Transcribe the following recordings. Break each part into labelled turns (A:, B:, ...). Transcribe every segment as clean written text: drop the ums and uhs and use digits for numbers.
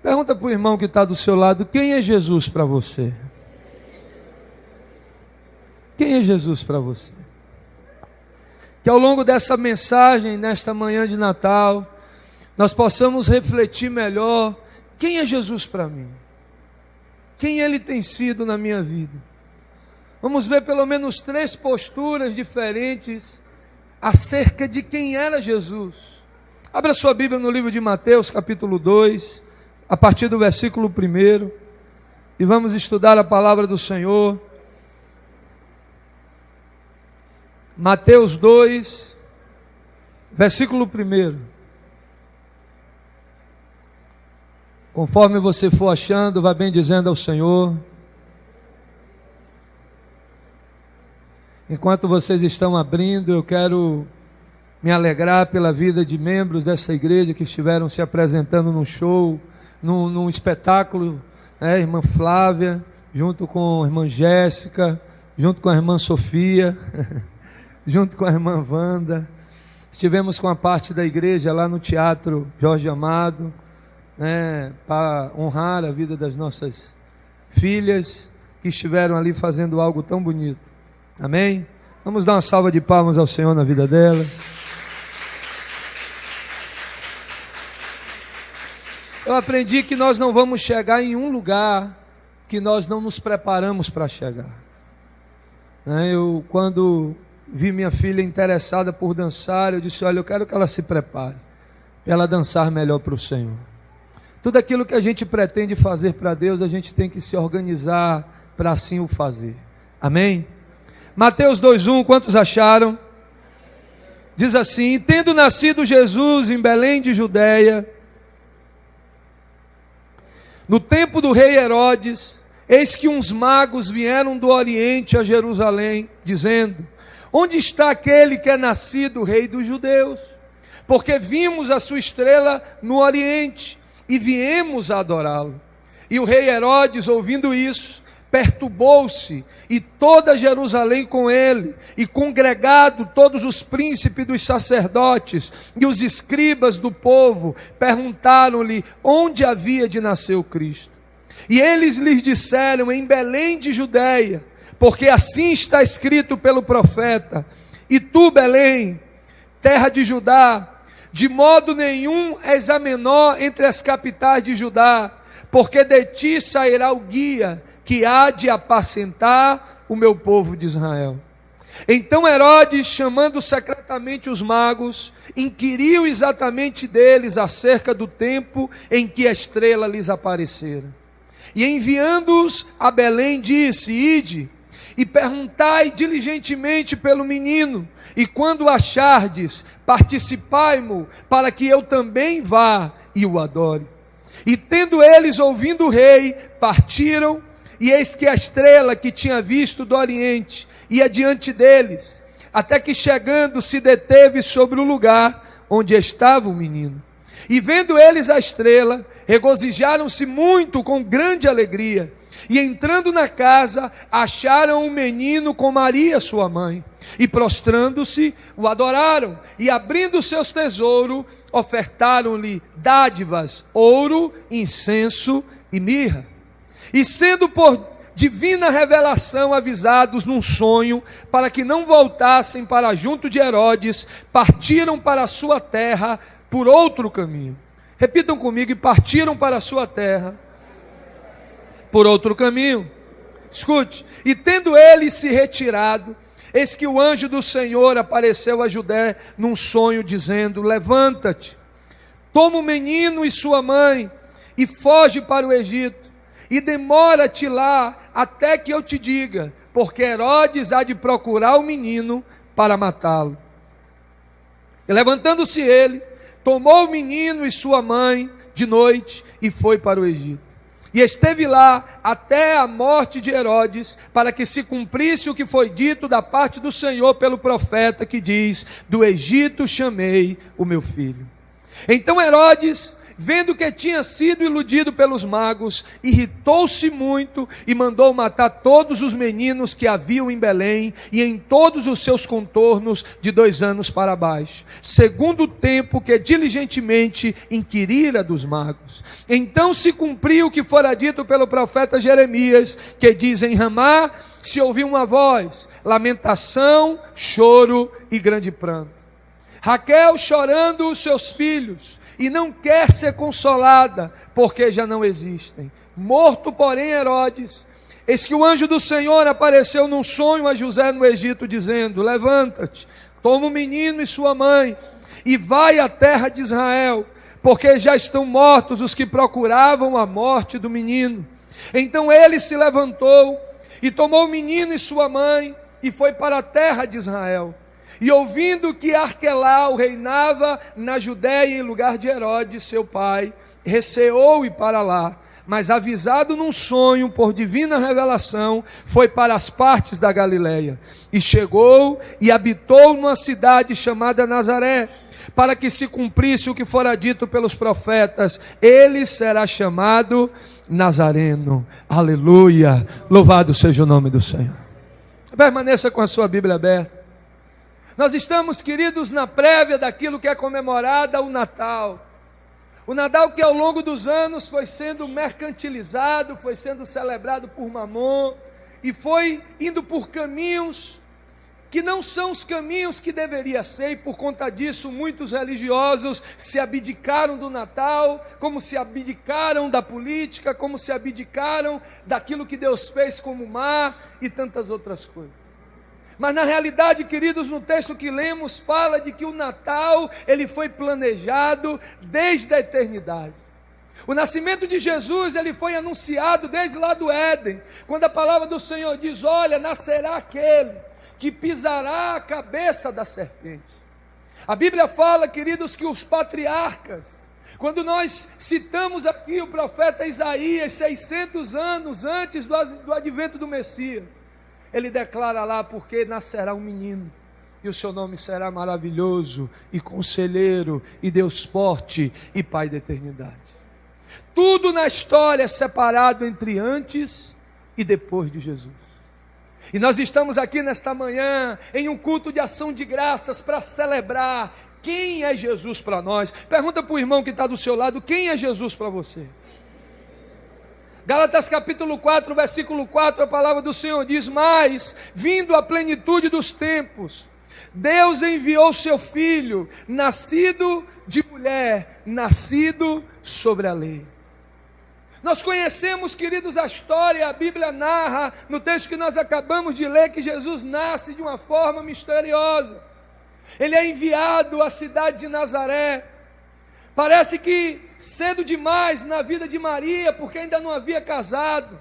A: Pergunta para o irmão que está do seu lado: quem é Jesus para você? Quem é Jesus para você? Que ao longo dessa mensagem, nesta manhã de Natal, nós possamos refletir melhor: quem é Jesus para mim? Quem Ele tem sido na minha vida? Vamos ver pelo menos 3 posturas diferentes acerca de quem era Jesus. Abra sua Bíblia no livro de Mateus, capítulo 2, a partir do versículo 1, e vamos estudar a palavra do Senhor. Mateus 2, versículo 1. Conforme você for achando, vá bem dizendo ao Senhor. Enquanto vocês estão abrindo, eu quero me alegrar pela vida de membros dessa igreja que estiveram se apresentando num show, num espetáculo, né? Irmã Flávia, junto com a irmã Jéssica, junto com a irmã Sofia, junto com a irmã Wanda. Estivemos com a parte da igreja lá no Teatro Jorge Amado, né, para honrar a vida das nossas filhas que estiveram ali fazendo algo tão bonito. Amém? Vamos dar uma salva de palmas ao Senhor na vida delas. Eu aprendi que nós não vamos chegar em um lugar que nós não nos preparamos para chegar. Eu, quando vi minha filha interessada por dançar, eu disse: olha, eu quero que ela se prepare para ela dançar melhor para o Senhor. Tudo aquilo que a gente pretende fazer para Deus, a gente tem que se organizar para assim o fazer. Amém? Mateus 2:1, quantos acharam? Diz assim: e tendo nascido Jesus em Belém de Judeia, no tempo do rei Herodes, eis que uns magos vieram do Oriente a Jerusalém, dizendo: onde está aquele que é nascido rei dos judeus? Porque vimos a sua estrela no Oriente e viemos a adorá-lo. E o rei Herodes, ouvindo isso, perturbou-se, e toda Jerusalém com ele, e congregado todos os príncipes dos sacerdotes e os escribas do povo, perguntaram-lhe onde havia de nascer o Cristo. E eles lhes disseram: em Belém de Judeia, porque assim está escrito pelo profeta: e tu, Belém, terra de Judá, de modo nenhum és a menor entre as capitais de Judá, porque de ti sairá o guia que há de apacentar o meu povo de Israel. Então Herodes, chamando secretamente os magos, inquiriu exatamente deles acerca do tempo em que a estrela lhes aparecera. E enviando-os a Belém, disse: ide e perguntai diligentemente pelo menino, e quando o achardes, participai-mo, para que eu também vá e o adore. E tendo eles ouvido o rei, partiram, e eis que a estrela que tinha visto do Oriente ia diante deles, até que chegando se deteve sobre o lugar onde estava o menino. E vendo eles a estrela, regozijaram-se muito com grande alegria. E entrando na casa, acharam um menino com Maria sua mãe, e prostrando-se, o adoraram, e abrindo seus tesouros, ofertaram-lhe dádivas, ouro, incenso e mirra. E sendo por divina revelação avisados num sonho, para que não voltassem para junto de Herodes, partiram para a sua terra por outro caminho. Repitam comigo: e partiram para a sua terra por outro caminho. Escute: e tendo ele se retirado, eis que o anjo do Senhor apareceu a José num sonho, dizendo: levanta-te, toma o menino e sua mãe, e foge para o Egito, e demora-te lá até que eu te diga, porque Herodes há de procurar o menino para matá-lo. E levantando-se ele, tomou o menino e sua mãe de noite, e foi para o Egito. E esteve lá até a morte de Herodes, para que se cumprisse o que foi dito da parte do Senhor pelo profeta, que diz: do Egito chamei o meu filho. Então Herodes vendo que tinha sido iludido pelos magos, irritou-se muito e mandou matar todos os meninos que haviam em Belém e em todos os seus contornos de 2 anos para baixo, segundo o tempo que diligentemente inquirira dos magos. Então se cumpriu o que fora dito pelo profeta Jeremias, que diz: em Ramá se ouviu uma voz, lamentação, choro e grande pranto. Raquel chorando os seus filhos, e não quer ser consolada, porque já não existem. Morto, porém, Herodes, eis que o anjo do Senhor apareceu num sonho a José no Egito, dizendo: levanta-te, toma o menino e sua mãe, e vai à terra de Israel, porque já estão mortos os que procuravam a morte do menino. Então ele se levantou, e tomou o menino e sua mãe, e foi para a terra de Israel. E ouvindo que Arquelau reinava na Judéia em lugar de Herodes, seu pai, receou ir para lá, mas avisado num sonho por divina revelação, foi para as partes da Galileia, e chegou e habitou numa cidade chamada Nazaré, para que se cumprisse o que fora dito pelos profetas: ele será chamado Nazareno. Aleluia, louvado seja o nome do Senhor. Permaneça com a sua Bíblia aberta. Nós estamos, queridos, na prévia daquilo que é comemorada o Natal. O Natal que ao longo dos anos foi sendo mercantilizado, foi sendo celebrado por Mamon, e foi indo por caminhos que não são os caminhos que deveria ser, e por conta disso muitos religiosos se abdicaram do Natal, como se abdicaram da política, como se abdicaram daquilo que Deus fez como o mar e tantas outras coisas. Mas na realidade, queridos, no texto que lemos, fala de que o Natal, ele foi planejado desde a eternidade. O nascimento de Jesus, ele foi anunciado desde lá do Éden, quando a palavra do Senhor diz: olha, nascerá aquele que pisará a cabeça da serpente. A Bíblia fala, queridos, que os patriarcas, quando nós citamos aqui o profeta Isaías, 600 anos antes do advento do Messias, ele declara lá: porque nascerá um menino, e o seu nome será maravilhoso, e conselheiro, e Deus forte, e Pai da eternidade. Tudo na história é separado entre antes e depois de Jesus. E nós estamos aqui nesta manhã, em um culto de ação de graças, para celebrar quem é Jesus para nós. Pergunta para o irmão que está do seu lado: quem é Jesus para você? Gálatas capítulo 4, versículo 4, a palavra do Senhor diz: mas, vindo a plenitude dos tempos, Deus enviou seu Filho, nascido de mulher, nascido sobre a lei. Nós conhecemos, queridos, a história, a Bíblia narra, no texto que nós acabamos de ler, que Jesus nasce de uma forma misteriosa. Ele é enviado à cidade de Nazaré. Parece que cedo demais na vida de Maria, porque ainda não havia casado.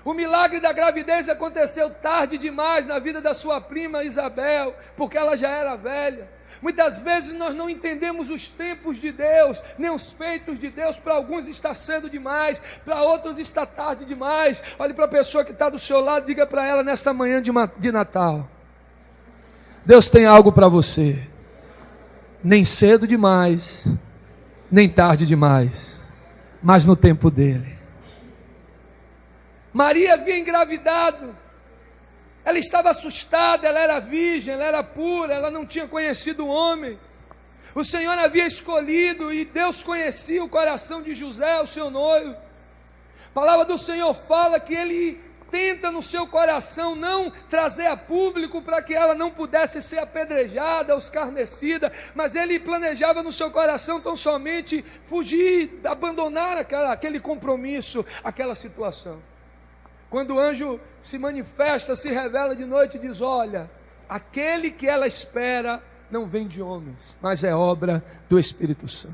A: O milagre da gravidez aconteceu tarde demais na vida da sua prima Isabel, porque ela já era velha. Muitas vezes nós não entendemos os tempos de Deus, nem os feitos de Deus. Para alguns está cedo demais, para outros está tarde demais. Olhe para a pessoa que está do seu lado, diga para ela nesta manhã de Natal: Deus tem algo para você, nem cedo demais, nem tarde demais, mas no tempo dele. Maria havia engravidado, ela estava assustada, ela era virgem, ela era pura, ela não tinha conhecido o homem. O Senhor havia escolhido, e Deus conhecia o coração de José, o seu noivo. A palavra do Senhor fala que ele tenta no seu coração não trazer a público para que ela não pudesse ser apedrejada, escarnecida, mas ele planejava no seu coração tão somente fugir, abandonar aquele compromisso, aquela situação. Quando o anjo se manifesta, se revela de noite e diz: olha, aquele que ela espera não vem de homens, mas é obra do Espírito Santo.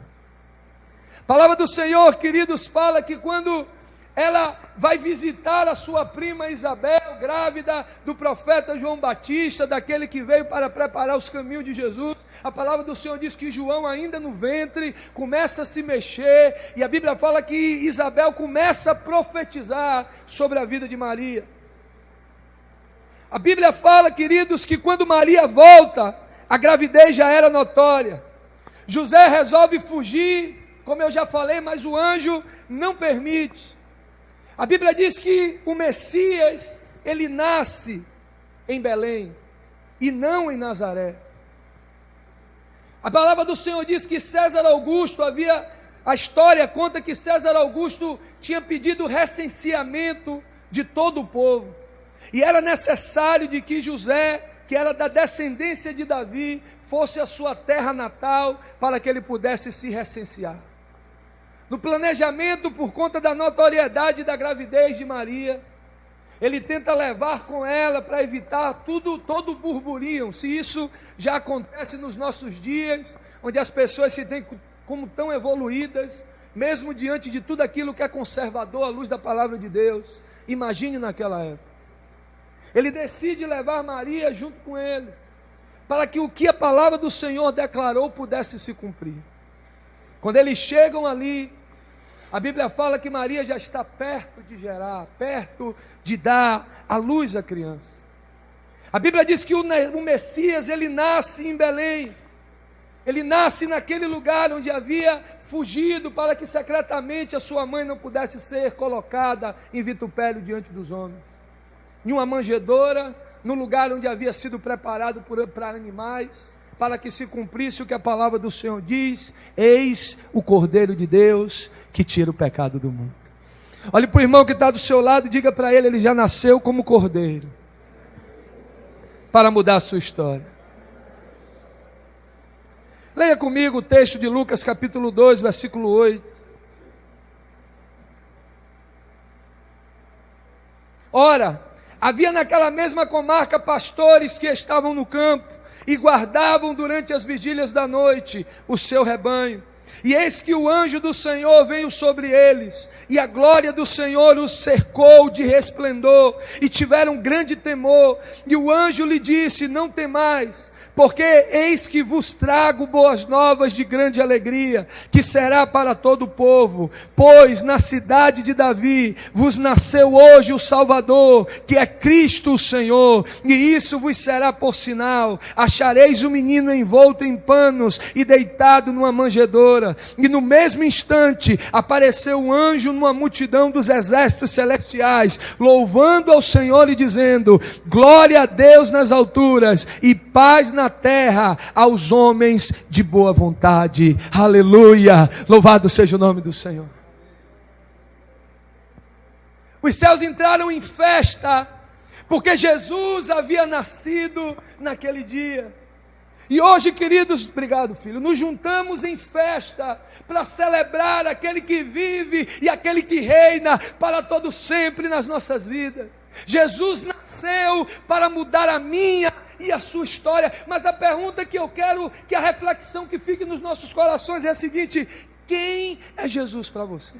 A: A palavra do Senhor, queridos, fala que quando ela vai visitar a sua prima Isabel, grávida do profeta João Batista, daquele que veio para preparar os caminhos de Jesus, a palavra do Senhor diz que João, ainda no ventre, começa a se mexer, e a Bíblia fala que Isabel começa a profetizar sobre a vida de Maria. A Bíblia fala, queridos, que quando Maria volta, a gravidez já era notória. José resolve fugir como eu já falei, mas o anjo não permite. A Bíblia diz que o Messias, ele nasce em Belém e não em Nazaré. A palavra do Senhor diz que César Augusto a história conta que César Augusto tinha pedido recenseamento de todo o povo. E era necessário de que José, que era da descendência de Davi, fosse a sua terra natal para que ele pudesse se recensear. No planejamento, por conta da notoriedade da gravidez de Maria, ele tenta levar com ela para evitar todo o burburinho. Se isso já acontece nos nossos dias, onde as pessoas se têm como tão evoluídas, mesmo diante de tudo aquilo que é conservador à luz da palavra de Deus, imagine naquela época. Ele decide levar Maria junto com ele, para que o que a palavra do Senhor declarou pudesse se cumprir. Quando eles chegam ali, a Bíblia fala que Maria já está perto de gerar, perto de dar à luz à criança. A Bíblia diz que o Messias, ele nasce em Belém. Ele nasce naquele lugar onde havia fugido para que secretamente a sua mãe não pudesse ser colocada em vitupério diante dos homens. Em uma manjedoura, no lugar onde havia sido preparado para animais, para que se cumprisse o que a palavra do Senhor diz: eis o Cordeiro de Deus que tira o pecado do mundo. Olhe para o irmão que está do seu lado e diga para ele: ele já nasceu como Cordeiro, para mudar a sua história. Leia comigo o texto de Lucas capítulo 2, versículo 8. Ora, havia naquela mesma comarca pastores que estavam no campo e guardavam durante as vigílias da noite o seu rebanho. E eis que o anjo do Senhor veio sobre eles, e a glória do Senhor os cercou de resplendor, e tiveram grande temor. E o anjo lhe disse: não temais, porque eis que vos trago boas novas de grande alegria, que será para todo o povo. Pois na cidade de Davi vos nasceu hoje o Salvador, que é Cristo o Senhor. E isso vos será por sinal: achareis o menino envolto em panos e deitado numa manjedoura. E no mesmo instante apareceu um anjo numa multidão dos exércitos celestiais, louvando ao Senhor e dizendo: glória a Deus nas alturas e paz na terra aos homens de boa vontade. Aleluia, louvado seja o nome do Senhor. Os céus entraram em festa, porque Jesus havia nascido naquele dia. E hoje, queridos, obrigado filho, nos juntamos em festa para celebrar aquele que vive e aquele que reina para todo sempre nas nossas vidas. Jesus nasceu para mudar a minha e a sua história. Mas a pergunta que eu quero, que a reflexão que fique nos nossos corações é a seguinte: quem é Jesus para você?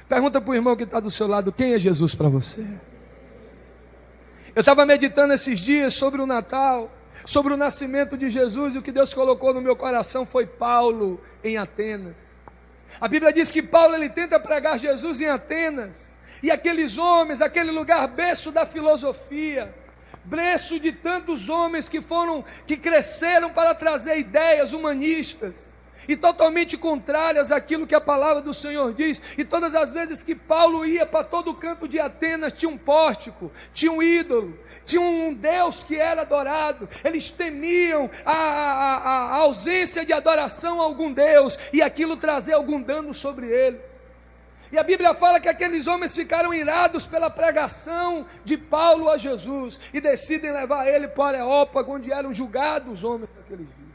A: Pergunta para o irmão que está do seu lado: quem é Jesus para você? Eu estava meditando esses dias sobre o Natal, sobre o nascimento de Jesus, e o que Deus colocou no meu coração foi Paulo em Atenas. A Bíblia diz que Paulo ele tenta pregar Jesus em Atenas, e aqueles homens, aquele lugar berço da filosofia, berço de tantos homens que cresceram para trazer ideias humanistas e totalmente contrárias àquilo que a palavra do Senhor diz. E todas as vezes que Paulo ia para todo o canto de Atenas, tinha um pórtico, tinha um ídolo, tinha um Deus que era adorado. Eles temiam a ausência de adoração a algum Deus, e aquilo trazia algum dano sobre eles. E a Bíblia fala que aqueles homens ficaram irados pela pregação de Paulo a Jesus, e decidem levar ele para o Areópago, onde eram julgados os homens daqueles dias.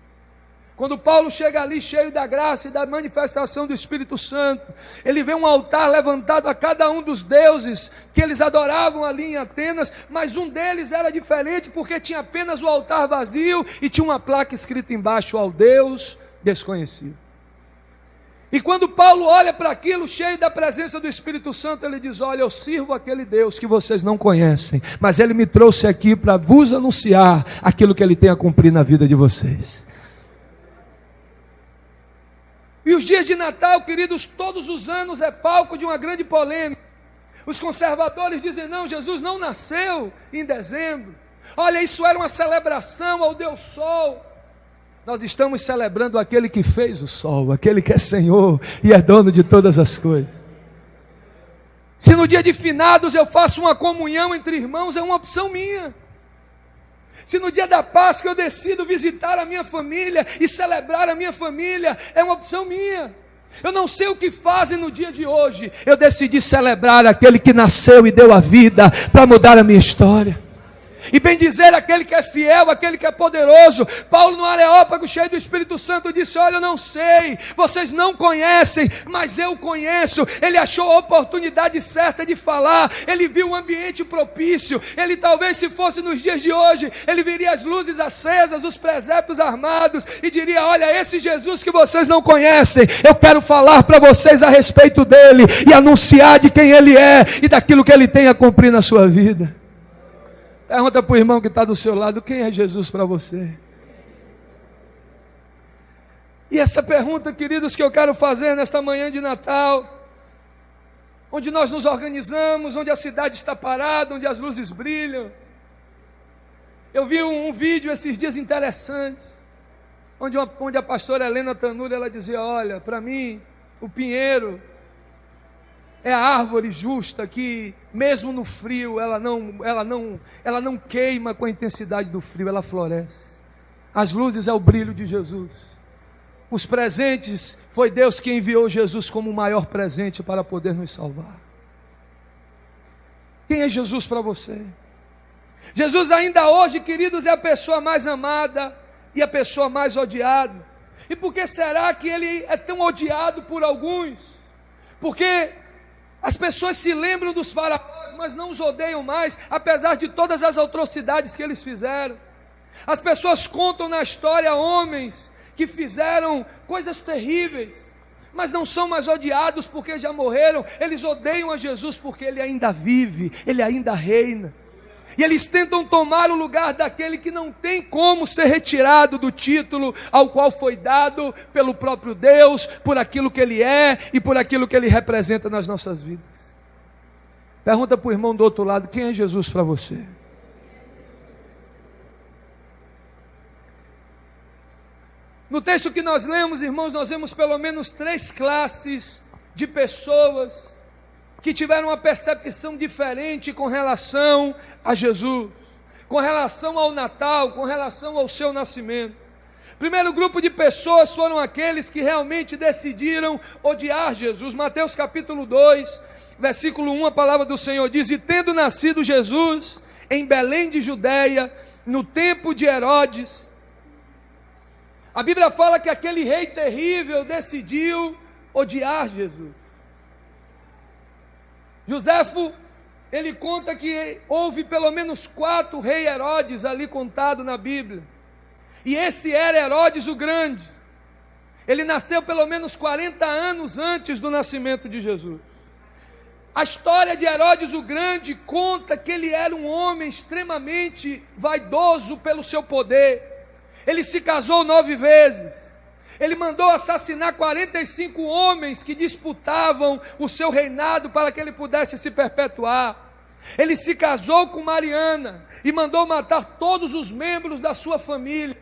A: Quando Paulo chega ali cheio da graça e da manifestação do Espírito Santo, ele vê um altar levantado a cada um dos deuses que eles adoravam ali em Atenas, mas um deles era diferente, porque tinha apenas o altar vazio e tinha uma placa escrita embaixo: ao Deus desconhecido. E quando Paulo olha para aquilo, cheio da presença do Espírito Santo, ele diz: olha, eu sirvo aquele Deus que vocês não conhecem, mas ele me trouxe aqui para vos anunciar aquilo que ele tem a cumprir na vida de vocês. E os dias de Natal, queridos, todos os anos é palco de uma grande polêmica. Os conservadores dizem: não, Jesus não nasceu em dezembro. Olha, isso era uma celebração ao Deus Sol. Nós estamos celebrando aquele que fez o sol, aquele que é Senhor e é dono de todas as coisas. Se no dia de finados eu faço uma comunhão entre irmãos, é uma opção minha. Se no dia da Páscoa eu decido visitar a minha família e celebrar a minha família, é uma opção minha. Eu não sei o que fazem no dia de hoje, eu decidi celebrar aquele que nasceu e deu a vida para mudar a minha história. E bendizer aquele que é fiel, aquele que é poderoso. Paulo no Areópago, cheio do Espírito Santo, disse: olha, eu não sei, vocês não conhecem, mas eu conheço. Ele achou a oportunidade certa de falar, ele viu um ambiente propício. Ele talvez, se fosse nos dias de hoje, ele viria as luzes acesas, os presépios armados, e diria: olha, esse Jesus que vocês não conhecem, eu quero falar para vocês a respeito dele, e anunciar de quem ele é, e daquilo que ele tem a cumprir na sua vida. Pergunta para o irmão que está do seu lado: quem é Jesus para você? E essa pergunta, queridos, que eu quero fazer nesta manhã de Natal, onde nós nos organizamos, onde a cidade está parada, onde as luzes brilham. Eu vi um vídeo esses dias interessante, onde a pastora Helena Tanuri, ela dizia: olha, para mim, o pinheiro é a árvore justa que, mesmo no frio, ela não queima com a intensidade do frio, ela floresce. As luzes é o brilho de Jesus. Os presentes, foi Deus que enviou Jesus como o maior presente para poder nos salvar. Quem é Jesus para você? Jesus ainda hoje, queridos, é a pessoa mais amada e a pessoa mais odiada. E por que será que ele é tão odiado por alguns? Porque as pessoas se lembram dos faraós, mas não os odeiam mais, apesar de todas as atrocidades que eles fizeram. As pessoas contam na história homens que fizeram coisas terríveis, mas não são mais odiados porque já morreram. Eles odeiam a Jesus porque ele ainda vive, ele ainda reina. E eles tentam tomar o lugar daquele que não tem como ser retirado do título ao qual foi dado pelo próprio Deus, por aquilo que ele é e por aquilo que ele representa nas nossas vidas. Pergunta para o irmão do outro lado: quem é Jesus para você? No texto que nós lemos, irmãos, nós vemos pelo menos 3 classes de pessoas que tiveram uma percepção diferente com relação a Jesus, com relação ao Natal, com relação ao seu nascimento. Primeiro grupo de pessoas foram aqueles que realmente decidiram odiar Jesus. Mateus capítulo 2, versículo 1, a palavra do Senhor diz: e tendo nascido Jesus em Belém de Judeia, no tempo de Herodes, a Bíblia fala que aquele rei terrível decidiu odiar Jesus. Joséfo, ele conta que houve pelo menos 4 reis Herodes ali contado na Bíblia. E esse era Herodes o Grande. Ele nasceu pelo menos 40 anos antes do nascimento de Jesus. A história de Herodes o Grande conta que ele era um homem extremamente vaidoso pelo seu poder. Ele se casou 9 vezes. Ele mandou assassinar 45 homens que disputavam o seu reinado para que ele pudesse se perpetuar. Ele se casou com Mariana e mandou matar todos os membros da sua família,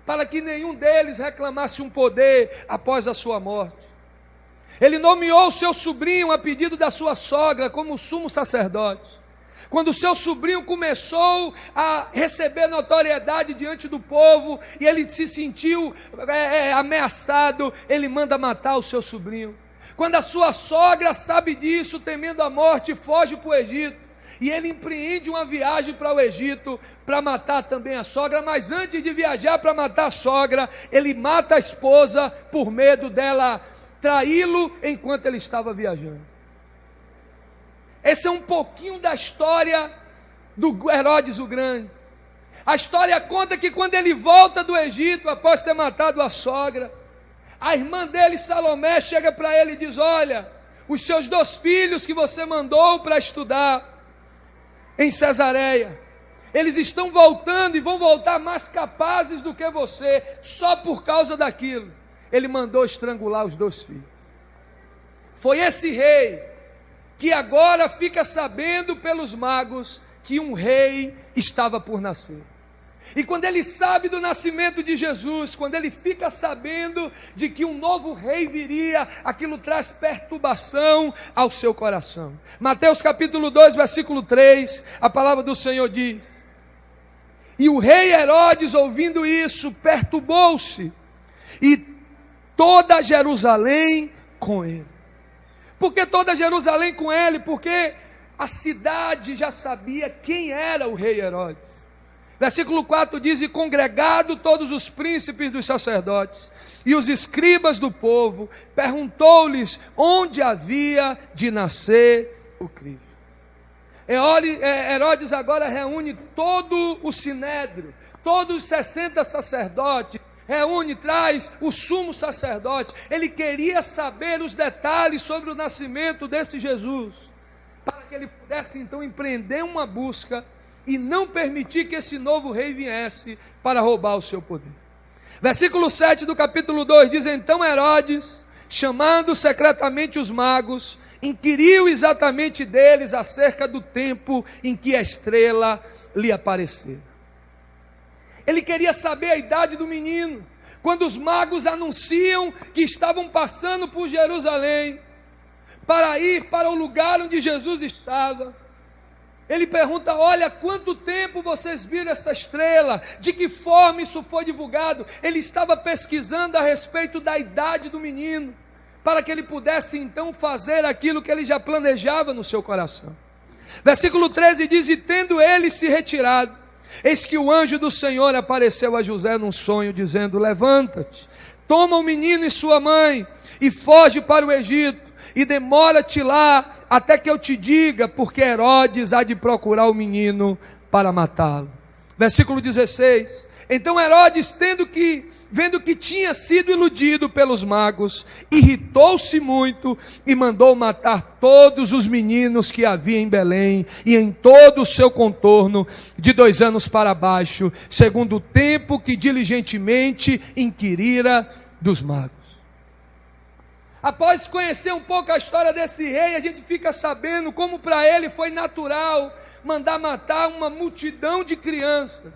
A: para que nenhum deles reclamasse um poder após a sua morte. Ele nomeou o seu sobrinho a pedido da sua sogra como sumo sacerdote. Quando o seu sobrinho começou a receber notoriedade diante do povo e ele se sentiu ameaçado, ele manda matar o seu sobrinho. Quando a sua sogra sabe disso, temendo a morte, foge para o Egito. E ele empreende uma viagem para o Egito para matar também a sogra, mas antes de viajar para matar a sogra, ele mata a esposa por medo dela traí-lo enquanto ele estava viajando. Esse é um pouquinho da história do Herodes o Grande. A história conta que quando ele volta do Egito, após ter matado a sogra, a irmã dele, Salomé, chega para ele e diz: olha, os seus 2 filhos que você mandou para estudar em Cesareia, eles estão voltando e vão voltar mais capazes do que você, só por causa daquilo. Ele mandou estrangular os 2 filhos. Foi esse rei que agora fica sabendo pelos magos que um rei estava por nascer. E quando ele sabe do nascimento de Jesus, quando ele fica sabendo de que um novo rei viria, aquilo traz perturbação ao seu coração. Mateus capítulo 2, versículo 3, a palavra do Senhor diz: e o rei Herodes, ouvindo isso, perturbou-se, e toda Jerusalém com ele. Por que toda Jerusalém com ele? Porque a cidade já sabia quem era o rei Herodes. Versículo 4 diz: e congregado todos os príncipes dos sacerdotes e os escribas do povo, perguntou-lhes onde havia de nascer o Cristo. Herodes agora reúne todo o sinédrio, todos os 60 sacerdotes, traz o sumo sacerdote. Ele queria saber os detalhes sobre o nascimento desse Jesus, para que ele pudesse então empreender uma busca e não permitir que esse novo rei viesse para roubar o seu poder. Versículo 7 do capítulo 2 diz: então Herodes, chamando secretamente os magos, inquiriu exatamente deles acerca do tempo em que a estrela lhe apareceu. Ele queria saber a idade do menino. Quando os magos anunciam que estavam passando por Jerusalém para ir para o lugar onde Jesus estava, ele pergunta: olha, quanto tempo vocês viram essa estrela? De que forma isso foi divulgado? Ele estava pesquisando a respeito da idade do menino, para que ele pudesse então fazer aquilo que ele já planejava no seu coração. Versículo 13 diz: e tendo ele se retirado, eis que o anjo do Senhor apareceu a José num sonho, dizendo: levanta-te, toma o menino e sua mãe, e foge para o Egito, e demora-te lá até que eu te diga, porque Herodes há de procurar o menino para matá-lo. Versículo 16: então Herodes, vendo que tinha sido iludido pelos magos, irritou-se muito e mandou matar todos os meninos que havia em Belém e em todo o seu contorno, de 2 anos para baixo, segundo o tempo que diligentemente inquirira dos magos. Após conhecer um pouco a história desse rei, a gente fica sabendo como para ele foi natural mandar matar uma multidão de crianças,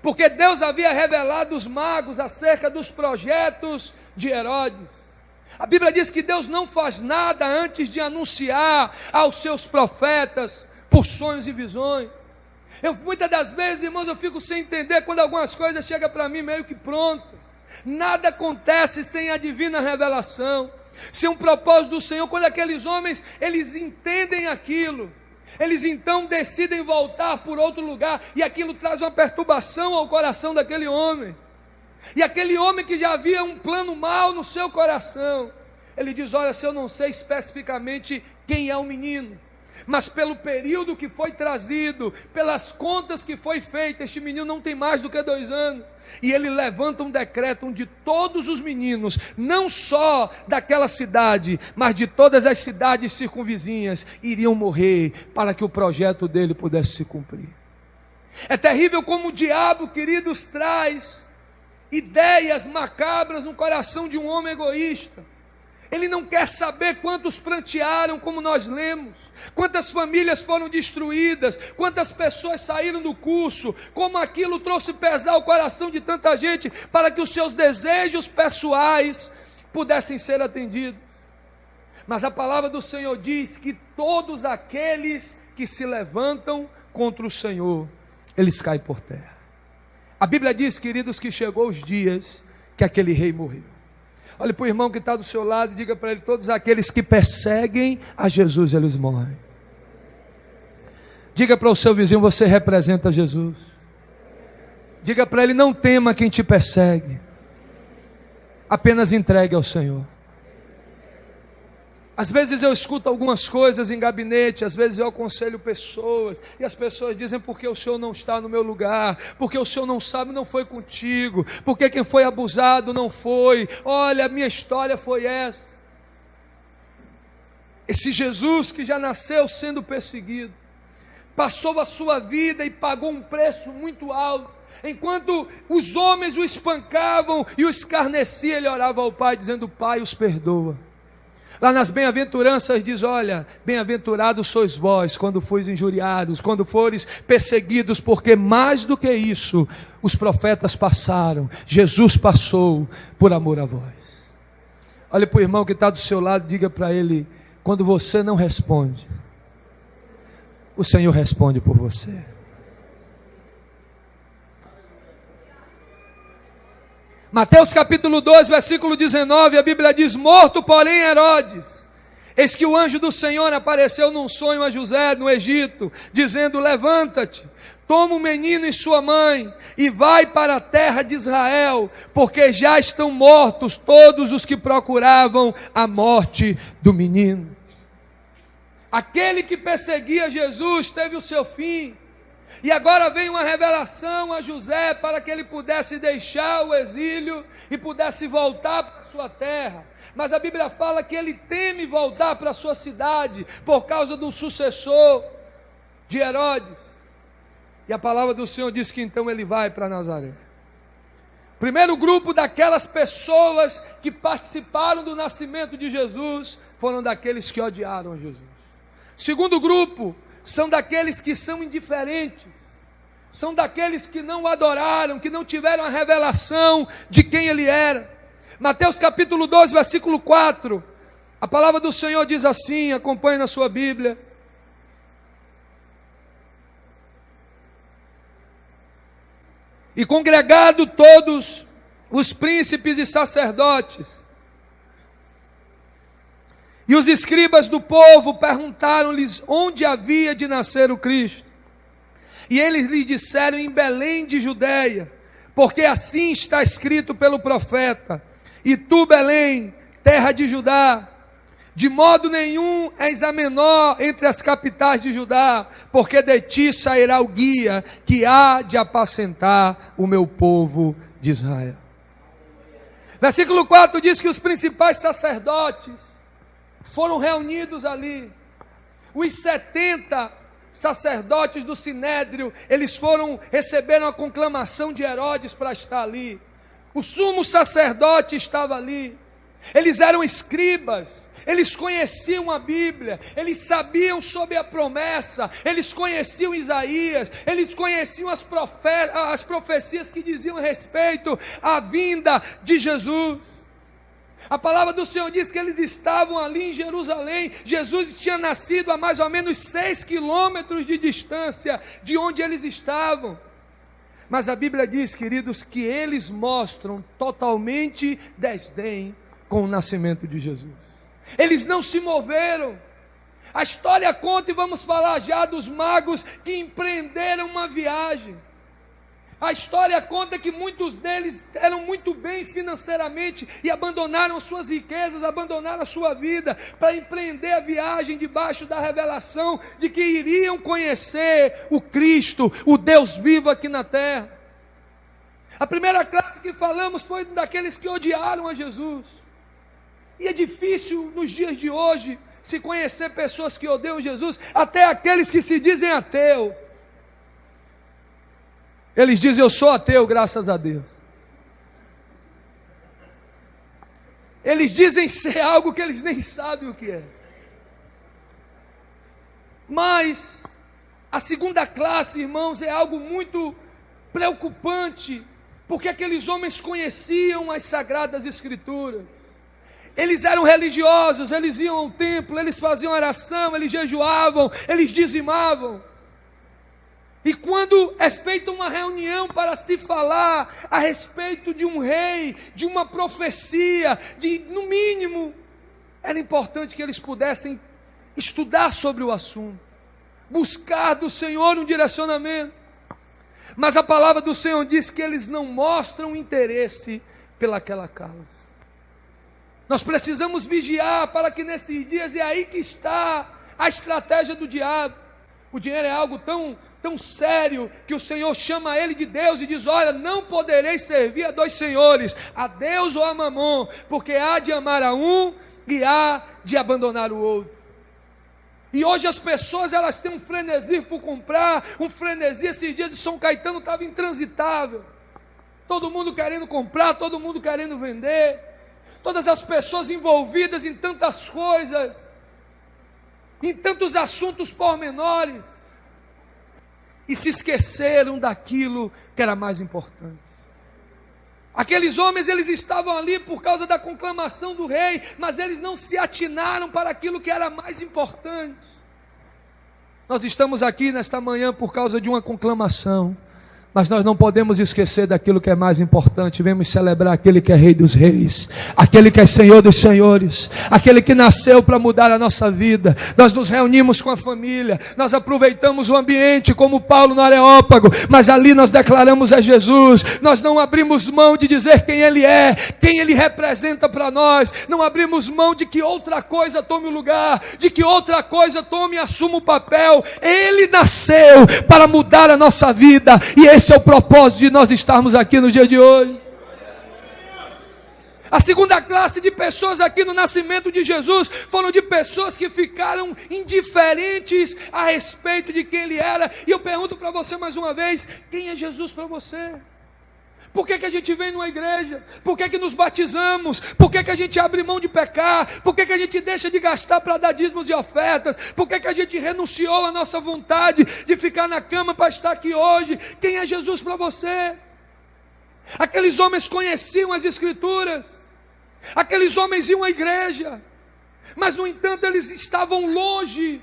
A: porque Deus havia revelado aos magos acerca dos projetos de Herodes. A Bíblia diz que Deus não faz nada antes de anunciar aos seus profetas por sonhos e visões. Muitas das vezes, irmãos, eu fico sem entender quando algumas coisas chegam para mim meio que pronto. Nada acontece sem a divina revelação, sem um propósito do Senhor. Quando aqueles homens, eles entendem aquilo, eles então decidem voltar por outro lugar, e aquilo traz uma perturbação ao coração daquele homem. E aquele homem que já havia um plano mau no seu coração, ele diz: olha, se eu não sei especificamente quem é o menino, mas pelo período que foi trazido, pelas contas que foi feita, este menino não tem mais do que 2 anos. E ele levanta um decreto onde todos os meninos, não só daquela cidade, mas de todas as cidades circunvizinhas, iriam morrer para que o projeto dele pudesse se cumprir. É terrível como o diabo, queridos, traz ideias macabras no coração de um homem egoísta. Ele não quer saber quantos prantearam, como nós lemos, quantas famílias foram destruídas, quantas pessoas saíram do curso, como aquilo trouxe pesar ao coração de tanta gente, para que os seus desejos pessoais pudessem ser atendidos. Mas a palavra do Senhor diz que todos aqueles que se levantam contra o Senhor, eles caem por terra. A Bíblia diz, queridos, que chegou os dias que aquele rei morreu. Olhe para o irmão que está do seu lado e diga para ele: todos aqueles que perseguem a Jesus, eles morrem. Diga para o seu vizinho: você representa Jesus. Diga para ele: não tema quem te persegue, apenas entregue ao Senhor. Às vezes eu escuto algumas coisas em gabinete, às vezes eu aconselho pessoas, e as pessoas dizem: porque o Senhor não está no meu lugar, porque o Senhor não sabe, não foi contigo, porque quem foi abusado não foi, olha, a minha história foi essa. Esse Jesus que já nasceu sendo perseguido, passou a sua vida e pagou um preço muito alto. Enquanto os homens o espancavam e o escarneciam, ele orava ao Pai dizendo: Pai, os perdoa, Lá nas bem-aventuranças diz, olha, bem-aventurados sois vós, quando fois injuriados, quando fores perseguidos, porque mais do que isso, os profetas passaram, Jesus passou por amor a vós. Olha para o irmão que está do seu lado, diga para ele, quando você não responde, o Senhor responde por você. Mateus capítulo 2, versículo 19, a Bíblia diz, morto porém Herodes, eis que o anjo do Senhor apareceu num sonho a José no Egito, dizendo, levanta-te, toma o menino e sua mãe, e vai para a terra de Israel, porque já estão mortos todos os que procuravam a morte do menino. Aquele que perseguia Jesus teve o seu fim, e agora vem uma revelação a José para que ele pudesse deixar o exílio e pudesse voltar para a sua terra. Mas a Bíblia fala que ele teme voltar para a sua cidade por causa do sucessor de Herodes. E a palavra do Senhor diz que então ele vai para Nazaré. Primeiro grupo daquelas pessoas que participaram do nascimento de Jesus foram daqueles que odiaram Jesus. Segundo grupo são daqueles que são indiferentes, são daqueles que não o adoraram, que não tiveram a revelação de quem ele era. Mateus capítulo 12, versículo 4, a palavra do Senhor diz assim, acompanhe na sua Bíblia. E congregado todos os príncipes e sacerdotes, e os escribas do povo perguntaram-lhes onde havia de nascer o Cristo. E eles lhe disseram, em Belém de Judeia, porque assim está escrito pelo profeta, e tu, Belém, terra de Judá, de modo nenhum és a menor entre as capitais de Judá, porque de ti sairá o guia que há de apacentar o meu povo de Israel. Versículo 4 diz que os principais sacerdotes foram reunidos ali. Os 70 sacerdotes do Sinédrio, eles receberam a conclamação de Herodes para estar ali. O sumo sacerdote estava ali. Eles eram escribas, eles conheciam a Bíblia, eles sabiam sobre a promessa, eles conheciam Isaías, eles conheciam as profecias que diziam respeito à vinda de Jesus. A palavra do Senhor diz que eles estavam ali em Jerusalém. Jesus tinha nascido a mais ou menos 6 quilômetros de distância de onde eles estavam. Mas a Bíblia diz, queridos, que eles mostram totalmente desdém com o nascimento de Jesus. Eles não se moveram. A história conta, e vamos falar já dos magos que empreenderam uma viagem. A história conta que muitos deles eram muito bem financeiramente e abandonaram suas riquezas, abandonaram a sua vida para empreender a viagem debaixo da revelação de que iriam conhecer o Cristo, o Deus vivo aqui na terra. A primeira classe que falamos foi daqueles que odiaram a Jesus. E é difícil nos dias de hoje se conhecer pessoas que odeiam Jesus, até aqueles que se dizem ateus. Eles dizem, eu sou ateu, graças a Deus. Eles dizem ser algo que eles nem sabem o que é. Mas a segunda classe, irmãos, é algo muito preocupante, porque aqueles homens conheciam as Sagradas Escrituras. Eles eram religiosos, eles iam ao templo, eles faziam oração, eles jejuavam, eles dizimavam. E quando é feita uma reunião para se falar a respeito de um rei, de uma profecia, no mínimo, era importante que eles pudessem estudar sobre o assunto, buscar do Senhor um direcionamento. Mas a palavra do Senhor diz que eles não mostram interesse pelaquela causa. Nós precisamos vigiar para que nesses dias, é aí que está a estratégia do diabo. O dinheiro é algo tão sério, que o Senhor chama ele de Deus e diz, olha, não podereis servir a 2 senhores, a Deus ou a Mamon, porque há de amar a um e há de abandonar o outro. E hoje as pessoas, elas têm um frenesi por comprar, um frenesi. Esses dias de São Caetano estava intransitável, todo mundo querendo comprar, todo mundo querendo vender, todas as pessoas envolvidas em tantas coisas, em tantos assuntos pormenores, e se esqueceram daquilo que era mais importante. Aqueles homens, eles estavam ali por causa da conclamação do rei, mas eles não se atinaram para aquilo que era mais importante. Nós estamos aqui nesta manhã por causa de uma conclamação, mas nós não podemos esquecer daquilo que é mais importante. Vemos celebrar aquele que é Rei dos Reis, aquele que é Senhor dos Senhores, aquele que nasceu para mudar a nossa vida. Nós nos reunimos com a família, nós aproveitamos o ambiente como Paulo no Areópago, mas ali nós declaramos a Jesus. Nós não abrimos mão de dizer quem Ele é, quem Ele representa para nós. Não abrimos mão de que outra coisa tome o lugar, de que outra coisa tome e assuma o papel. Ele nasceu para mudar a nossa vida, e esse é o propósito de nós estarmos aqui no dia de hoje. A segunda classe de pessoas aqui no nascimento de Jesus foram de pessoas que ficaram indiferentes a respeito de quem Ele era. E eu pergunto para você mais uma vez: quem é Jesus para você? Por que a gente vem numa igreja? Por que nos batizamos? Por que a gente abre mão de pecar? Por que a gente deixa de gastar para dar dízimos e ofertas? Por que a gente renunciou à nossa vontade de ficar na cama para estar aqui hoje? Quem é Jesus para você? Aqueles homens conheciam as Escrituras, aqueles homens iam à igreja, mas no entanto eles estavam longe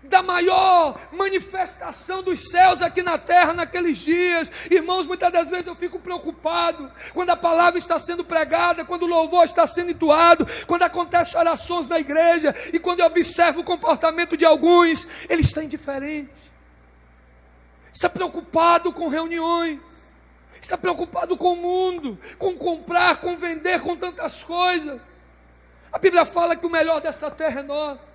A: da maior manifestação dos céus aqui na terra naqueles dias. Irmãos, muitas das vezes eu fico preocupado quando a palavra está sendo pregada, quando o louvor está sendo entoado, quando acontecem orações na igreja, e quando eu observo o comportamento de alguns, ele está indiferente, está preocupado com reuniões, está preocupado com o mundo, com comprar, com vender, com tantas coisas. A Bíblia fala que o melhor dessa terra é nosso.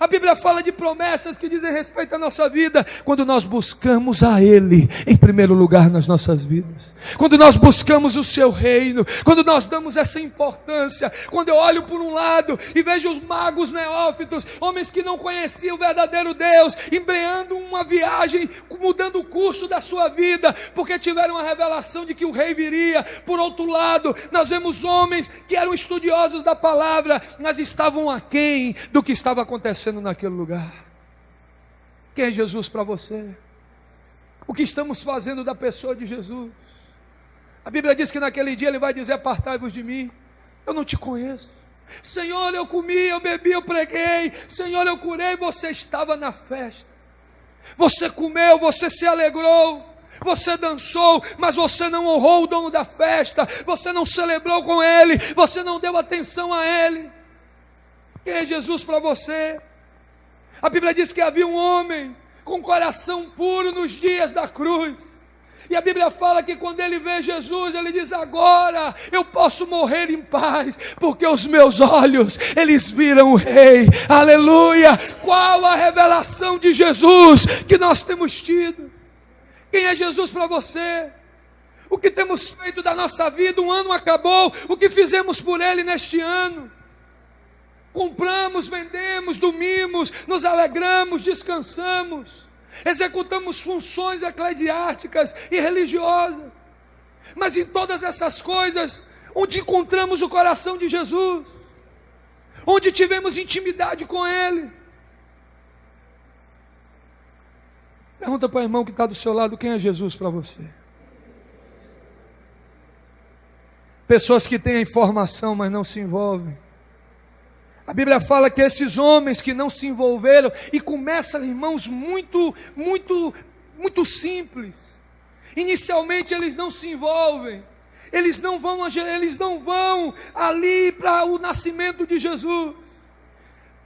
A: A Bíblia fala de promessas que dizem respeito à nossa vida, quando nós buscamos a Ele em primeiro lugar nas nossas vidas, quando nós buscamos o seu reino, quando nós damos essa importância. Quando eu olho por um lado e vejo os magos neófitos, homens que não conheciam o verdadeiro Deus, embreando uma viagem, mudando o curso da sua vida, porque tiveram a revelação de que o rei viria. Por outro lado, nós vemos homens que eram estudiosos da palavra, mas estavam aquém do que estava acontecendo naquele lugar. Quem é Jesus para você? O que estamos fazendo da pessoa de Jesus? A Bíblia diz que naquele dia Ele vai dizer: apartai-vos de mim, eu não te conheço. Senhor, eu comi, eu bebi, eu preguei. Senhor, eu curei. Você estava na festa, você comeu, você se alegrou, você dançou, mas você não honrou o dono da festa, você não celebrou com Ele, você não deu atenção a Ele. Quem é Jesus para você? A Bíblia diz que havia um homem com coração puro nos dias da cruz, e a Bíblia fala que quando ele vê Jesus, ele diz: agora eu posso morrer em paz, porque os meus olhos, eles viram o Rei. Aleluia! Qual a revelação de Jesus que nós temos tido? Quem é Jesus para você? O que temos feito da nossa vida? Um ano acabou, o que fizemos por Ele neste ano? Compramos, vendemos, dormimos, nos alegramos, descansamos, executamos funções eclesiásticas e religiosas, mas em todas essas coisas, onde encontramos o coração de Jesus, onde tivemos intimidade com Ele? Pergunta para o irmão que está do seu lado: quem é Jesus para você? Pessoas que têm a informação, mas não se envolvem. A Bíblia fala que esses homens que não se envolveram, e começa, irmãos, muito simples. Inicialmente eles não se envolvem, eles não vão ali para o nascimento de Jesus.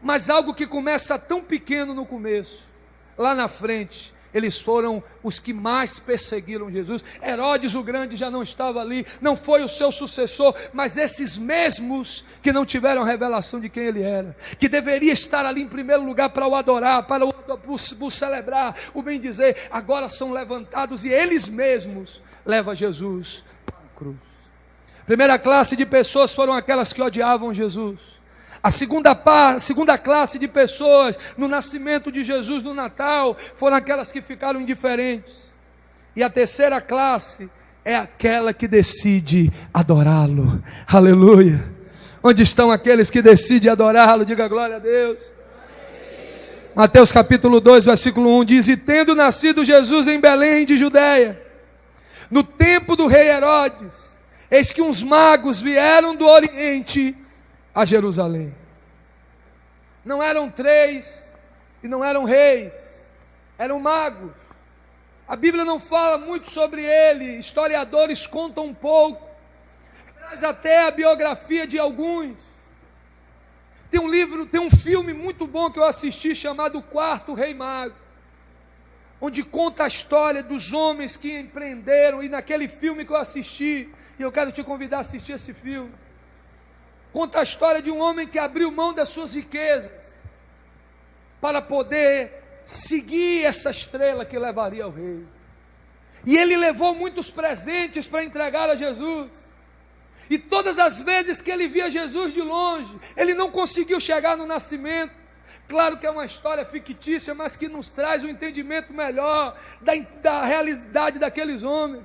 A: Mas algo que começa tão pequeno no começo, lá na frente, eles foram os que mais perseguiram Jesus. Herodes o Grande já não estava ali, não foi o seu sucessor, mas esses mesmos que não tiveram revelação de quem ele era, que deveria estar ali em primeiro lugar para o adorar, para o celebrar, o bem dizer, agora são levantados e eles mesmos levam Jesus para a cruz. Primeira classe de pessoas foram aquelas que odiavam Jesus. A segunda classe de pessoas no nascimento de Jesus, no Natal, foram aquelas que ficaram indiferentes. E a terceira classe é aquela que decide adorá-lo. Aleluia! Onde estão aqueles que decidem adorá-lo? Diga glória a Deus. Mateus capítulo 2, versículo 1 diz: e tendo nascido Jesus em Belém de Judeia, no tempo do rei Herodes, eis que uns magos vieram do Oriente a Jerusalém. Não eram 3 e não eram reis, eram magos. A Bíblia não fala muito sobre ele, historiadores contam um pouco, traz até a biografia de alguns. Tem um filme muito bom que eu assisti chamado O Quarto Rei Mago, onde conta a história dos homens que empreenderam, e naquele filme que eu assisti, e eu quero te convidar a assistir esse filme, conta a história de um homem que abriu mão das suas riquezas para poder seguir essa estrela que levaria ao rei. E ele levou muitos presentes para entregar a Jesus. E todas as vezes que ele via Jesus de longe, ele não conseguiu chegar no nascimento. Claro que é uma história fictícia, mas que nos traz um entendimento melhor da realidade daqueles homens.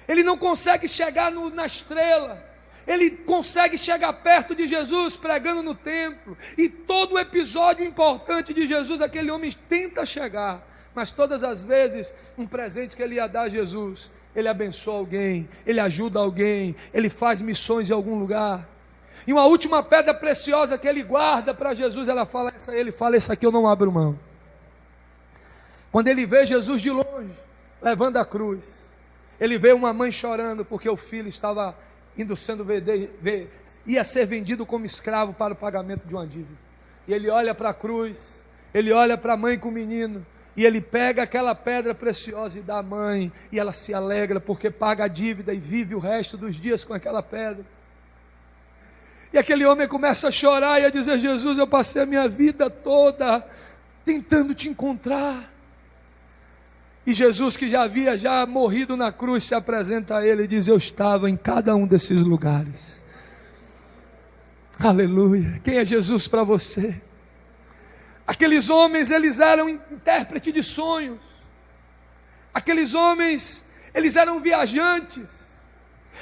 A: Ele não consegue chegar na estrela. Ele consegue chegar perto de Jesus pregando no templo. E todo o episódio importante de Jesus, aquele homem tenta chegar. Mas todas as vezes, um presente que ele ia dar a Jesus, ele abençoa alguém, ele ajuda alguém, ele faz missões em algum lugar. E uma última pedra preciosa que ele guarda para Jesus, ele fala, esse aqui eu não abro mão. Quando ele vê Jesus de longe, levando a cruz, ele vê uma mãe chorando porque o filho estava ia ser vendido como escravo para o pagamento de uma dívida. E ele olha para a cruz, ele olha para a mãe com o menino, e ele pega aquela pedra preciosa e dá à mãe, e ela se alegra porque paga a dívida e vive o resto dos dias com aquela pedra. E aquele homem começa a chorar e a dizer: Jesus, eu passei a minha vida toda tentando te encontrar. E Jesus, que já havia morrido na cruz, se apresenta a ele e diz: eu estava em cada um desses lugares. Aleluia. Quem é Jesus para você? Aqueles homens, eles eram intérpretes de sonhos. Aqueles homens, eles eram viajantes.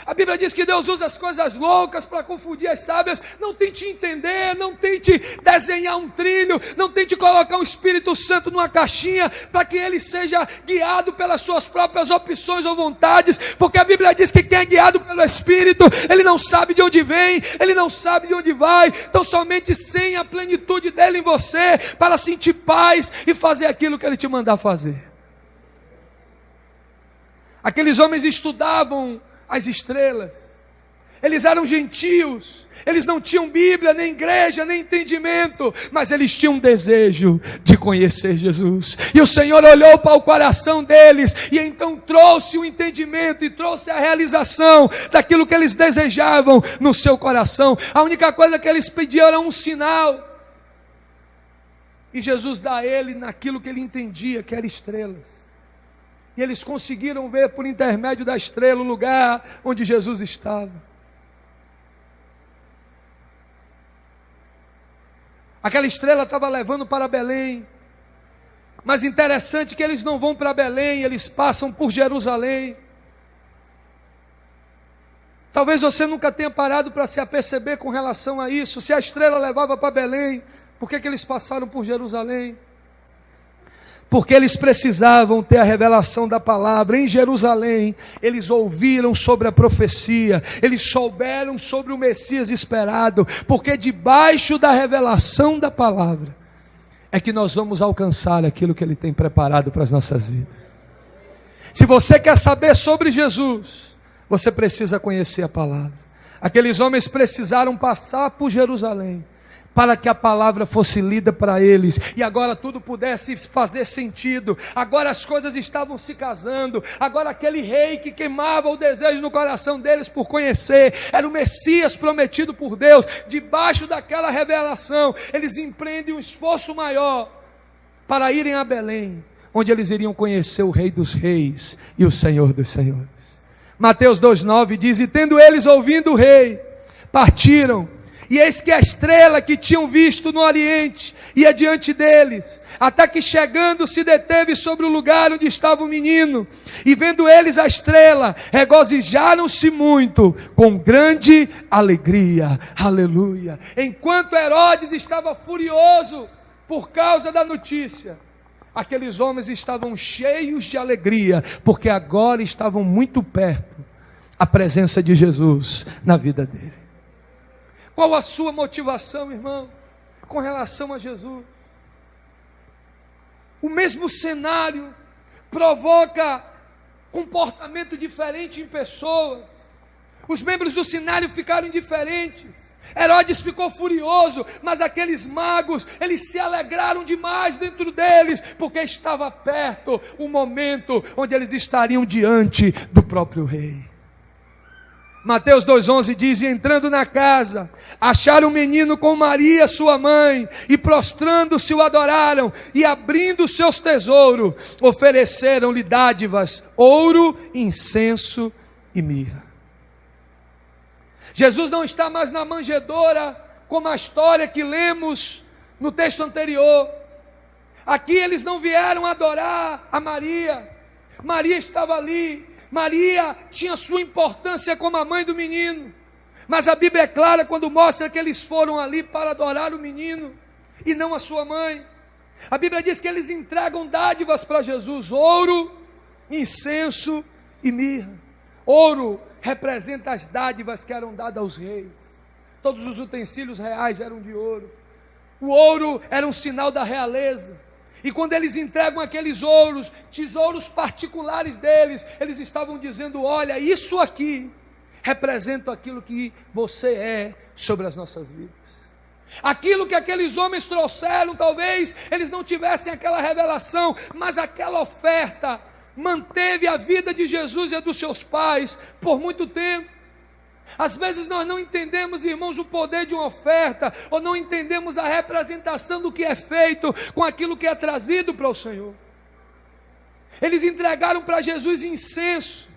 A: A Bíblia diz que Deus usa as coisas loucas para confundir as sábias. Não tente entender, não tente desenhar um trilho, não tente colocar o Espírito Santo numa caixinha para que ele seja guiado pelas suas próprias opções ou vontades, porque a Bíblia diz que quem é guiado pelo Espírito, ele não sabe de onde vem, ele não sabe de onde vai. Então somente sem a plenitude dele em você, para sentir paz e fazer aquilo que ele te mandar fazer. Aqueles homens estudavam as estrelas, eles eram gentios, eles não tinham Bíblia, nem igreja, nem entendimento, mas eles tinham um desejo de conhecer Jesus, e o Senhor olhou para o coração deles, e então trouxe o entendimento, e trouxe a realização daquilo que eles desejavam no seu coração. A única coisa que eles pediam era um sinal, e Jesus dá a ele naquilo que ele entendia, que eram estrelas. E eles conseguiram ver por intermédio da estrela o lugar onde Jesus estava. Aquela estrela estava levando para Belém. Mas interessante que eles não vão para Belém, eles passam por Jerusalém. Talvez você nunca tenha parado para se aperceber com relação a isso. Se a estrela levava para Belém, por que eles passaram por Jerusalém? Porque eles precisavam ter a revelação da palavra. Em Jerusalém, eles ouviram sobre a profecia, eles souberam sobre o Messias esperado, porque debaixo da revelação da palavra é que nós vamos alcançar aquilo que Ele tem preparado para as nossas vidas. Se você quer saber sobre Jesus, você precisa conhecer a palavra. Aqueles homens precisaram passar por Jerusalém, para que a palavra fosse lida para eles, e agora tudo pudesse fazer sentido. Agora as coisas estavam se casando. Agora aquele rei que queimava o desejo no coração deles por conhecer, era o Messias prometido por Deus. Debaixo daquela revelação, eles empreendem um esforço maior para irem a Belém, onde eles iriam conhecer o Rei dos Reis e o Senhor dos Senhores. Mateus 2,9 diz: e tendo eles ouvido o rei, partiram, E eis que a estrela que tinham visto no oriente ia diante deles, até que chegando se deteve sobre o lugar onde estava o menino. E vendo eles a estrela, regozijaram-se muito, com grande alegria. Aleluia. Enquanto Herodes estava furioso por causa da notícia, aqueles homens estavam cheios de alegria, porque agora estavam muito perto a presença de Jesus na vida dele. Qual a sua motivação, irmão, com relação a Jesus? O mesmo cenário provoca comportamento diferente em pessoas. Os membros do cenário ficaram indiferentes. Herodes ficou furioso, mas aqueles magos, eles se alegraram demais dentro deles, porque estava perto o momento onde eles estariam diante do próprio rei. Mateus 2,11 diz: e entrando na casa, acharam o menino com Maria sua mãe, e prostrando-se o adoraram, e abrindo seus tesouros, ofereceram-lhe dádivas, ouro, incenso e mirra. Jesus não está mais na manjedoura, como a história que lemos no texto anterior. Aqui eles não vieram adorar a Maria. Maria estava ali. Maria tinha sua importância como a mãe do menino. Mas a Bíblia é clara quando mostra que eles foram ali para adorar o menino e não a sua mãe. A Bíblia diz que eles entregam dádivas para Jesus: ouro, incenso e mirra. Ouro representa as dádivas que eram dadas aos reis. Todos os utensílios reais eram de ouro. O ouro era um sinal da realeza. E quando eles entregam aqueles ouros, tesouros particulares deles, eles estavam dizendo: olha, isso aqui representa aquilo que você é sobre as nossas vidas. Aquilo que aqueles homens trouxeram, talvez eles não tivessem aquela revelação, mas aquela oferta manteve a vida de Jesus e a dos seus pais por muito tempo. Às vezes nós não entendemos, irmãos, o poder de uma oferta, ou não entendemos a representação do que é feito com aquilo que é trazido para o Senhor. Eles entregaram para Jesus incenso.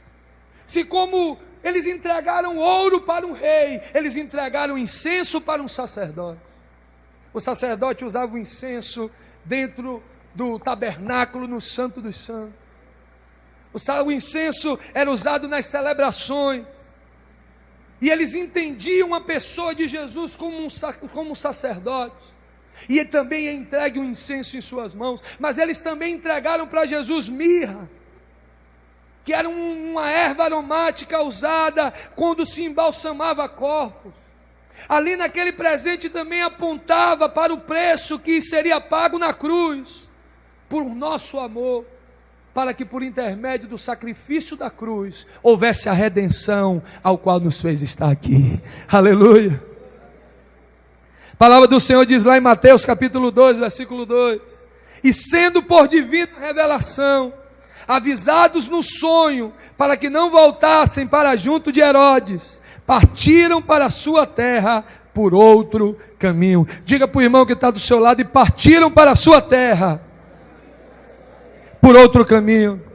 A: Se como eles entregaram ouro para um rei, eles entregaram incenso para um sacerdote. O sacerdote usava o incenso dentro do tabernáculo, no Santo dos Santos. O incenso era usado nas celebrações. E eles entendiam a pessoa de Jesus como um sacerdote. E ele também é entregue um incenso em suas mãos. Mas eles também entregaram para Jesus mirra, que era uma erva aromática usada quando se embalsamava corpos. Ali naquele presente também apontava para o preço que seria pago na cruz, por nosso amor, para que por intermédio do sacrifício da cruz houvesse a redenção ao qual nos fez estar aqui. Aleluia. A palavra do Senhor diz lá em Mateus capítulo 2, versículo 2: e sendo por divina revelação avisados no sonho, para que não voltassem para junto de Herodes, partiram para a sua terra por outro caminho. Diga para o irmão que está do seu lado: e partiram para a sua terra por outro caminho.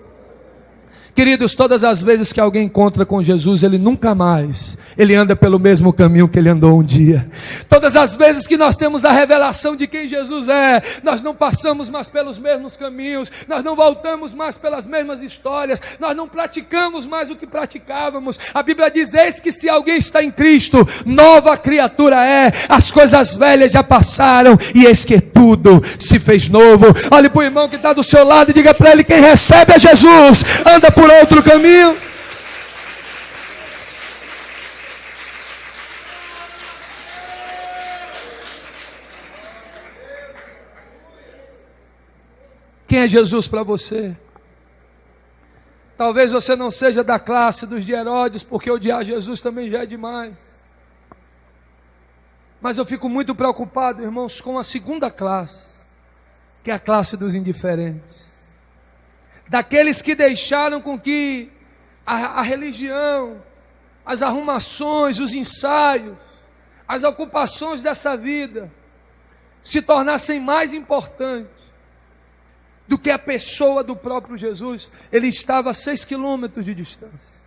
A: Queridos, todas as vezes que alguém encontra com Jesus, ele nunca mais, ele anda pelo mesmo caminho que ele andou um dia. Todas as vezes que nós temos a revelação de quem Jesus é, nós não passamos mais pelos mesmos caminhos, nós não voltamos mais pelas mesmas histórias, nós não praticamos mais o que praticávamos. A Bíblia diz: eis que se alguém está em Cristo, nova criatura é, as coisas velhas já passaram, e eis que tudo se fez novo. Olhe para o irmão que está do seu lado e diga para ele: quem recebe a Jesus, anda por outro caminho. Quem é Jesus para você? Talvez você não seja da classe dos de Herodes, porque odiar Jesus também já é demais. Mas eu fico muito preocupado, irmãos, com a segunda classe, que é a classe dos indiferentes. Daqueles que deixaram com que a religião, as arrumações, os ensaios, as ocupações dessa vida se tornassem mais importantes do que a pessoa do próprio Jesus. Ele estava a 6 quilômetros de distância.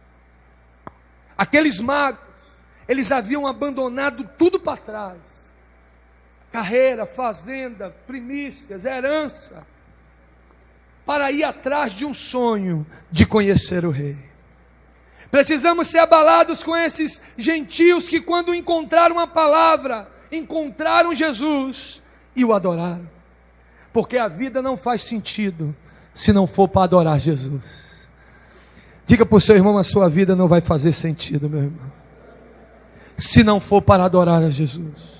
A: Aqueles magos, Eles haviam abandonado tudo para trás: carreira, fazenda, primícias, herança, para ir atrás de um sonho de conhecer o Rei. Precisamos ser abalados com esses gentios que, quando encontraram a palavra, encontraram Jesus e o adoraram. Porque a vida não faz sentido se não for para adorar Jesus. Diga para o seu irmão: a sua vida não vai fazer sentido, meu irmão, se não for para adorar a Jesus.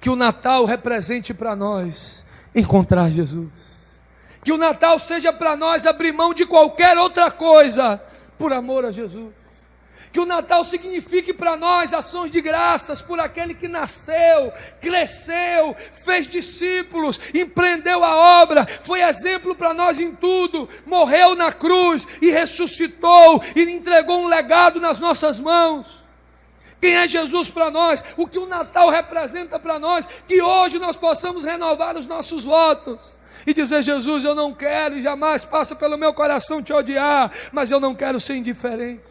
A: Que o Natal represente para nós encontrar Jesus. Que o Natal seja para nós abrir mão de qualquer outra coisa por amor a Jesus. Que o Natal signifique para nós ações de graças por aquele que nasceu, cresceu, fez discípulos, empreendeu a obra, foi exemplo para nós em tudo, morreu na cruz e ressuscitou e entregou um legado nas nossas mãos. Quem é Jesus para nós? O que o Natal representa para nós? Que hoje nós possamos renovar os nossos votos e dizer: Jesus, eu não quero, e jamais passa pelo meu coração te odiar, mas eu não quero ser indiferente.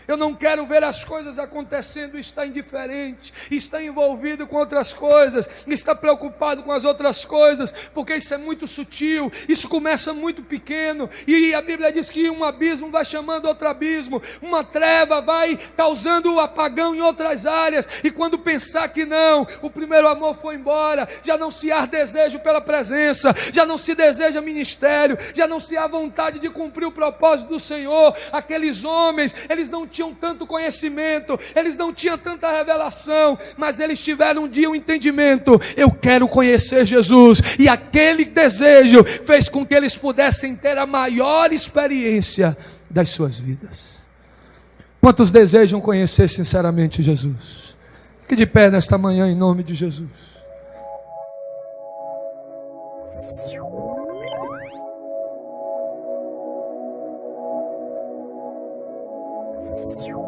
A: Eu não quero ver as coisas acontecendo e estar indiferente, estar envolvido com outras coisas, estar preocupado com as outras coisas, porque isso é muito sutil, isso começa muito pequeno, e a Bíblia diz que um abismo vai chamando outro abismo, uma treva vai causando um apagão em outras áreas, e quando pensar que não, o primeiro amor foi embora, já não se há desejo pela presença, já não se deseja ministério, já não se há vontade de cumprir o propósito do Senhor. Aqueles homens, eles não tinham tanto conhecimento, eles não tinham tanta revelação, mas eles tiveram um dia um entendimento: eu quero conhecer Jesus, e aquele desejo fez com que eles pudessem ter a maior experiência das suas vidas. Quantos desejam conhecer sinceramente Jesus? Fique de pé nesta manhã em nome de Jesus.
B: You.